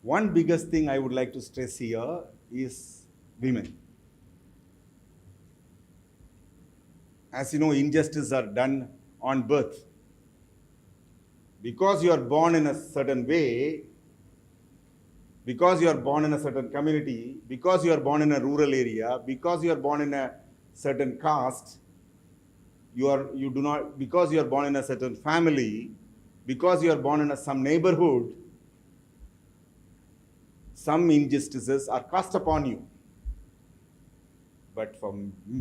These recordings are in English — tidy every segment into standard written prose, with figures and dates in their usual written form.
One biggest thing I would like to stress here is women. As you know, injustices are done on birth. Because you are born in a certain way, because you are born in a certain community, because you are born in a rural area, because you are born in a certain caste, because you are born in a certain family, because you are born in some neighborhood, some injustices are cast upon you. But for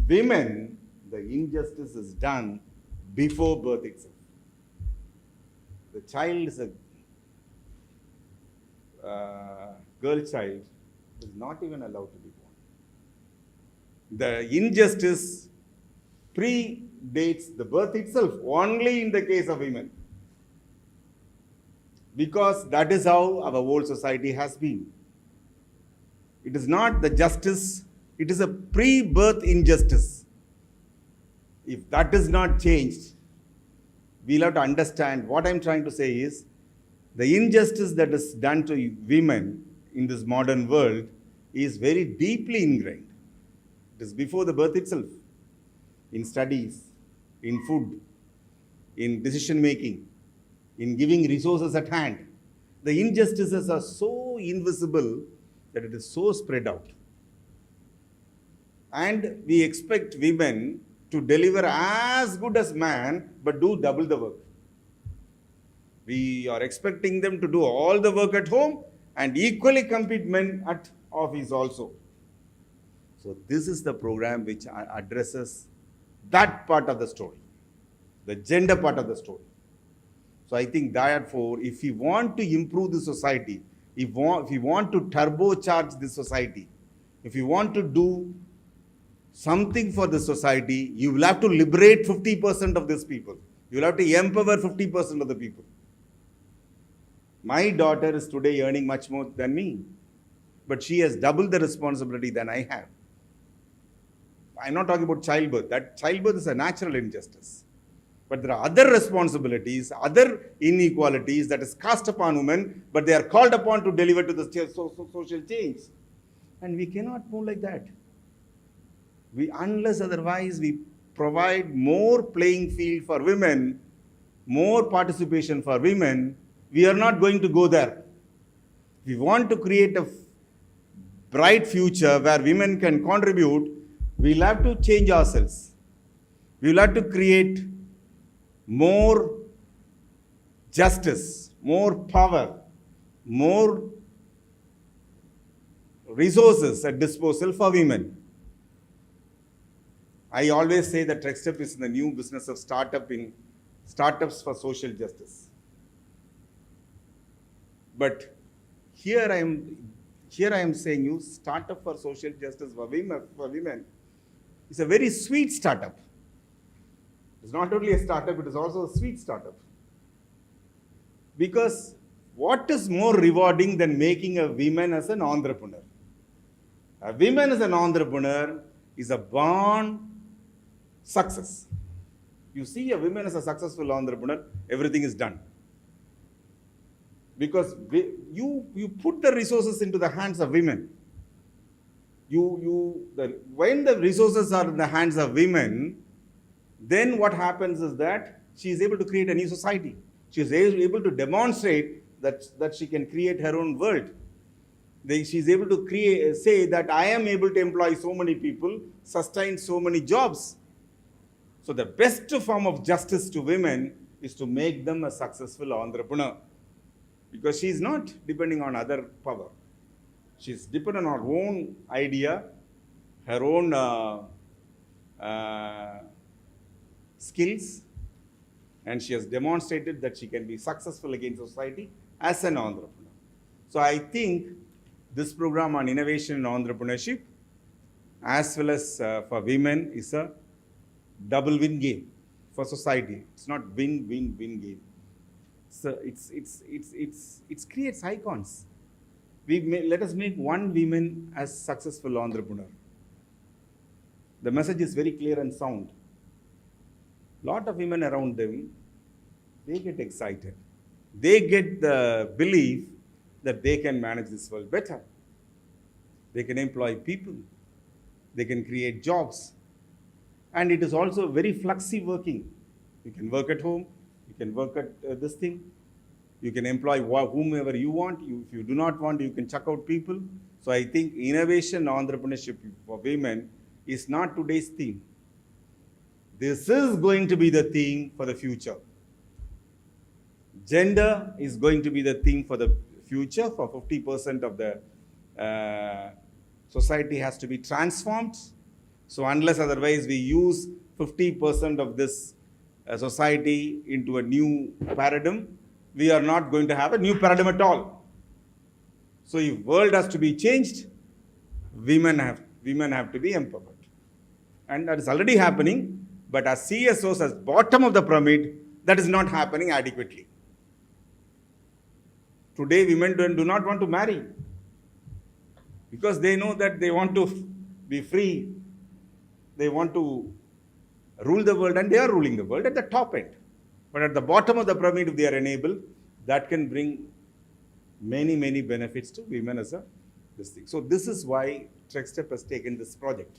women, the injustice is done before birth itself. The child is a girl child, is not even allowed to be born. The injustice predates the birth itself, only in the case of women. Because that is how our whole society has been. It is not the justice, it is a pre-birth injustice. If that is not changed, we'll have to understand. What I'm trying to say is, the injustice that is done to women in this modern world is very deeply ingrained. It is before the birth itself, in studies, in food, in decision making, in giving resources at hand. The injustices are so invisible that it is so spread out. And we expect women to deliver as good as man, but do double the work. We are expecting them to do all the work at home and equally compete men at office also. So this is the program which addresses that part of the story, the gender part of the story. So I think therefore, if we want to improve the society, if we want to turbocharge the society, if we want to do something for the society, you will have to liberate 50% of these people. You will have to empower 50% of the people. My daughter is today earning much more than me, but she has double the responsibility than I have. I'm not talking about childbirth. That childbirth is a natural injustice. But there are other responsibilities, other inequalities that is cast upon women, but they are called upon to deliver to the social change. And we cannot move like that. Unless otherwise we provide more playing field for women, more participation for women, we are not going to go there. We want to create a bright future where women can contribute. We'll have to change ourselves. We'll have to create more justice, more power, more resources at disposal for women. I always say that TechStep is in the new business of startups for social justice. But here I am saying you startup for social justice for women. It's a very sweet startup. It's not only a startup, it is also a sweet startup. Because what is more rewarding than making a woman as an entrepreneur? A woman as an entrepreneur is a born success. You see a woman as a successful entrepreneur, everything is done. Because you put the resources into the hands of women. When the resources are in the hands of women, then what happens is that she is able to create a new society. She is able to demonstrate that she can create her own world. She is able to say that I am able to employ so many people, sustain so many jobs. So the best form of justice to women is to make them a successful entrepreneur. Because she is not depending on other power. She is dependent on her own idea, her own skills, and she has demonstrated that she can be successful against society as an entrepreneur. So I think this program on innovation and entrepreneurship, as well as for women, is a double win game for society. It's not win-win-win game. So it creates icons. Let us make one woman as successful entrepreneur. The message is very clear and sound. Lot of women around them, they get excited. They get the belief that they can manage this world better. They can employ people. They can create jobs. And it is also very flexi working. You can work at home. You can work at this thing. You can employ whomever you want. If you do not want, you can chuck out people. So I think innovation, entrepreneurship for women is not today's theme. This is going to be the theme for the future. Gender is going to be the theme for the future. For 50% of the society has to be transformed. So unless otherwise we use 50% of this society into a new paradigm, we are not going to have a new paradigm at all. So if world has to be changed, women have to be empowered. And that is already happening, but as CSOs, as bottom of the pyramid, that is not happening adequately. Today, women do not want to marry because they know that they want to be free. They want to rule the world, and they are ruling the world at the top end. But at the bottom of the pyramid, if they are enabled, that can bring many, many benefits to women as a this thing. So this is why TrekStep has taken this project.